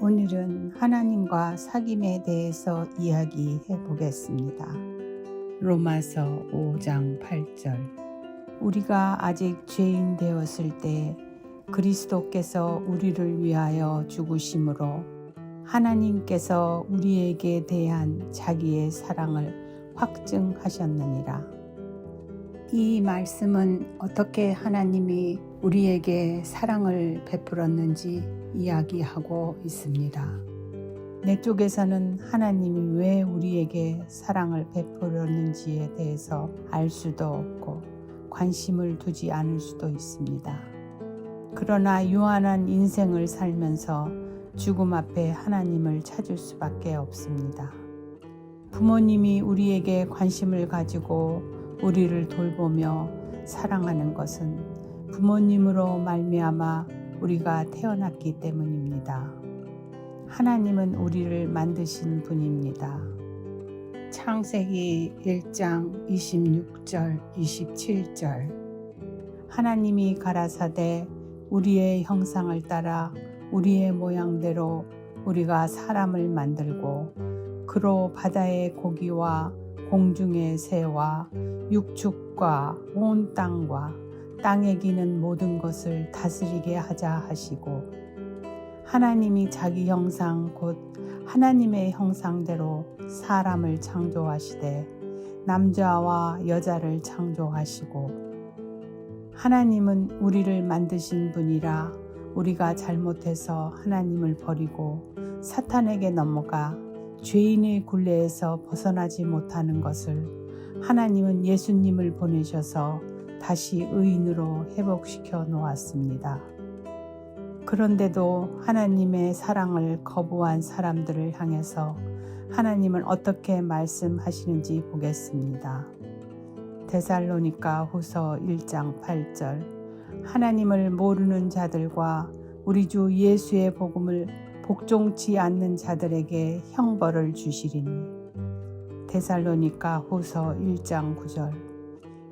오늘은 하나님과 사귐에 대해서 이야기해 보겠습니다. 로마서 5장 8절. 우리가 아직 죄인 되었을 때 그리스도께서 우리를 위하여 죽으심으로 하나님께서 우리에게 대한 자기의 사랑을 확증하셨느니라. 이 말씀은 어떻게 하나님이 우리에게 사랑을 베풀었는지 이야기하고 있습니다. 내 쪽에서는 하나님이 왜 우리에게 사랑을 베풀었는지에 대해서 알 수도 없고 관심을 두지 않을 수도 있습니다. 그러나 유한한 인생을 살면서 죽음 앞에 하나님을 찾을 수밖에 없습니다. 부모님이 우리에게 관심을 가지고 우리를 돌보며 사랑하는 것은 부모님으로 말미암아 우리가 태어났기 때문입니다. 하나님은 우리를 만드신 분입니다. 창세기 1장 26절 27절. 하나님이 가라사대 우리의 형상을 따라 우리의 모양대로 우리가 사람을 만들고 그로 바다의 고기와 공중의 새와 육축과 온 땅과 땅에 기는 모든 것을 다스리게 하자 하시고, 하나님이 자기 형상 곧 하나님의 형상대로 사람을 창조하시되 남자와 여자를 창조하시고, 하나님은 우리를 만드신 분이라 우리가 잘못해서 하나님을 버리고 사탄에게 넘어가 죄인의 굴레에서 벗어나지 못하는 것을 하나님은 예수님을 보내셔서 다시 의인으로 회복시켜 놓았습니다. 그런데도 하나님의 사랑을 거부한 사람들을 향해서 하나님은 어떻게 말씀하시는지 보겠습니다. 데살로니가 후서 1장 8절. 하나님을 모르는 자들과 우리 주 예수의 복음을 복종치 않는 자들에게 형벌을 주시리니. 데살로니가 후서 1장 9절.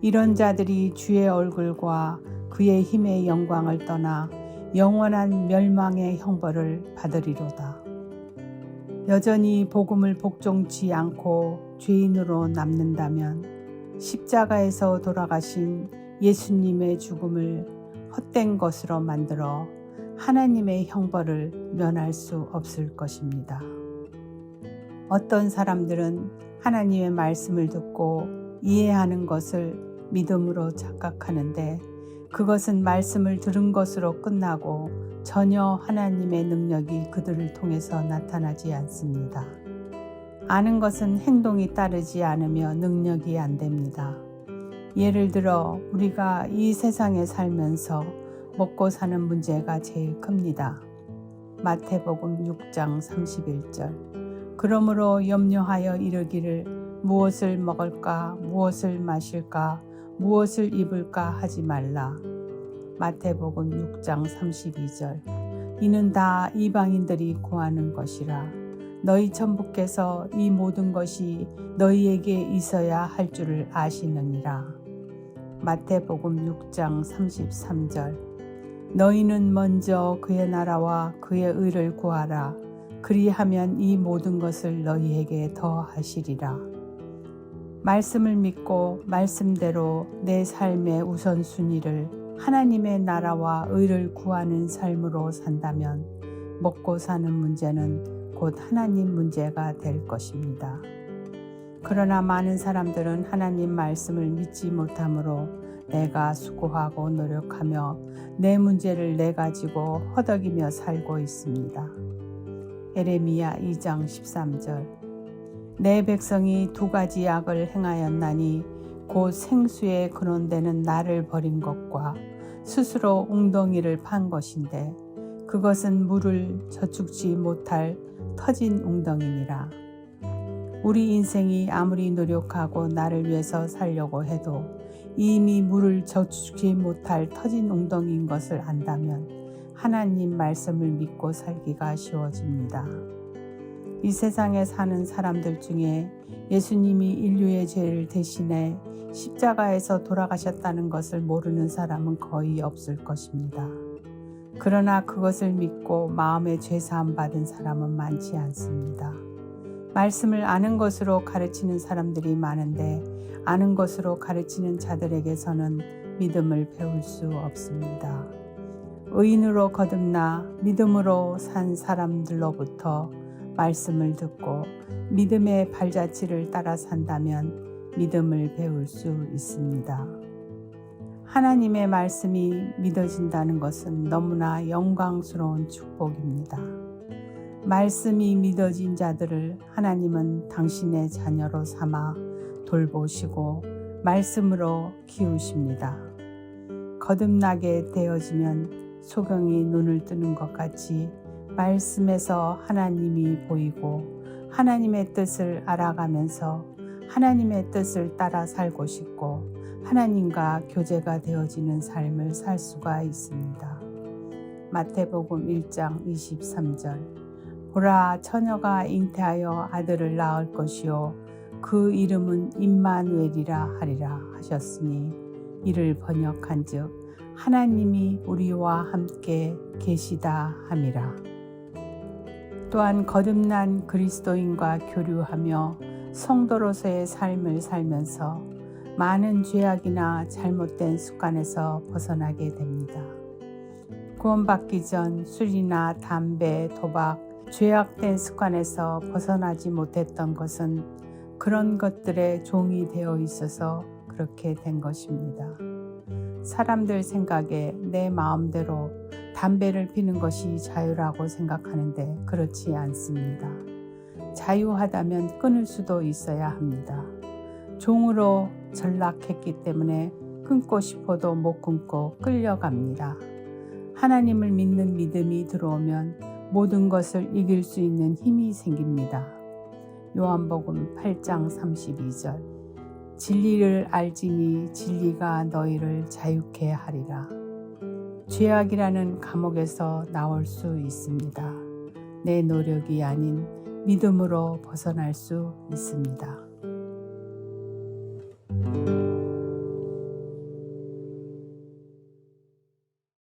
이런 자들이 주의 얼굴과 그의 힘의 영광을 떠나 영원한 멸망의 형벌을 받으리로다. 여전히 복음을 복종치 않고 죄인으로 남는다면 십자가에서 돌아가신 예수님의 죽음을 헛된 것으로 만들어 하나님의 형벌을 면할 수 없을 것입니다. 어떤 사람들은 하나님의 말씀을 듣고 이해하는 것을 믿음으로 착각하는데 그것은 말씀을 들은 것으로 끝나고 전혀 하나님의 능력이 그들을 통해서 나타나지 않습니다. 아는 것은 행동이 따르지 않으며 능력이 안 됩니다. 예를 들어 우리가 이 세상에 살면서 먹고 사는 문제가 제일 큽니다. 마태복음 6장 31절. 그러므로 염려하여 이르기를 무엇을 먹을까, 무엇을 마실까, 무엇을 입을까 하지 말라. 마태복음 6장 32절. 이는 다 이방인들이 구하는 것이라. 너희 천부께서 이 모든 것이 너희에게 있어야 할 줄을 아시느니라. 마태복음 6장 33절. 너희는 먼저 그의 나라와 그의 의를 구하라. 그리하면 이 모든 것을 너희에게 더하시리라. 말씀을 믿고 말씀대로 내 삶의 우선순위를 하나님의 나라와 의를 구하는 삶으로 산다면 먹고 사는 문제는 곧 하나님 문제가 될 것입니다. 그러나 많은 사람들은 하나님 말씀을 믿지 못하므로 내가 수고하고 노력하며 내 문제를 내 가지고 허덕이며 살고 있습니다. 에레미야 2장 13절. 내 백성이 두 가지 악을 행하였나니 곧 생수의 근원되는 나를 버린 것과 스스로 웅덩이를 판 것인데 그것은 물을 저축지 못할 터진 웅덩이니라. 우리 인생이 아무리 노력하고 나를 위해서 살려고 해도 이미 물을 저축지 못할 터진 웅덩이인 것을 안다면 하나님 말씀을 믿고 살기가 쉬워집니다. 이 세상에 사는 사람들 중에 예수님이 인류의 죄를 대신해 십자가에서 돌아가셨다는 것을 모르는 사람은 거의 없을 것입니다. 그러나 그것을 믿고 마음의 죄사함 받은 사람은 많지 않습니다. 말씀을 아는 것으로 가르치는 사람들이 많은데 아는 것으로 가르치는 자들에게서는 믿음을 배울 수 없습니다. 의인으로 거듭나 믿음으로 산 사람들로부터 말씀을 듣고 믿음의 발자취를 따라 산다면 믿음을 배울 수 있습니다. 하나님의 말씀이 믿어진다는 것은 너무나 영광스러운 축복입니다. 말씀이 믿어진 자들을 하나님은 당신의 자녀로 삼아 돌보시고 말씀으로 키우십니다. 거듭나게 되어지면 소경이 눈을 뜨는 것 같이 말씀에서 하나님이 보이고 하나님의 뜻을 알아가면서 하나님의 뜻을 따라 살고 싶고 하나님과 교제가 되어지는 삶을 살 수가 있습니다. 마태복음 1장 23절 보라 처녀가 잉태하여 아들을 낳을 것이요 그 이름은 임마누엘이라 하리라 하셨으니 이를 번역한즉 하나님이 우리와 함께 계시다 함이라. 또한 거듭난 그리스도인과 교류하며 성도로서의 삶을 살면서 많은 죄악이나 잘못된 습관에서 벗어나게 됩니다. 구원받기 전 술이나 담배, 도박, 죄악된 습관에서 벗어나지 못했던 것은 그런 것들의 종이 되어 있어서 그렇게 된 것입니다. 사람들 생각에 내 마음대로 담배를 피는 것이 자유라고 생각하는데 그렇지 않습니다. 자유하다면 끊을 수도 있어야 합니다. 종으로 전락했기 때문에 끊고 싶어도 못 끊고 끌려갑니다. 하나님을 믿는 믿음이 들어오면 모든 것을 이길 수 있는 힘이 생깁니다. 요한복음 8장 32절 진리를 알지니 진리가 너희를 자유케 하리라. 죄악이라는 감옥에서 나올 수 있습니다. 내 노력이 아닌 믿음으로 벗어날 수 있습니다.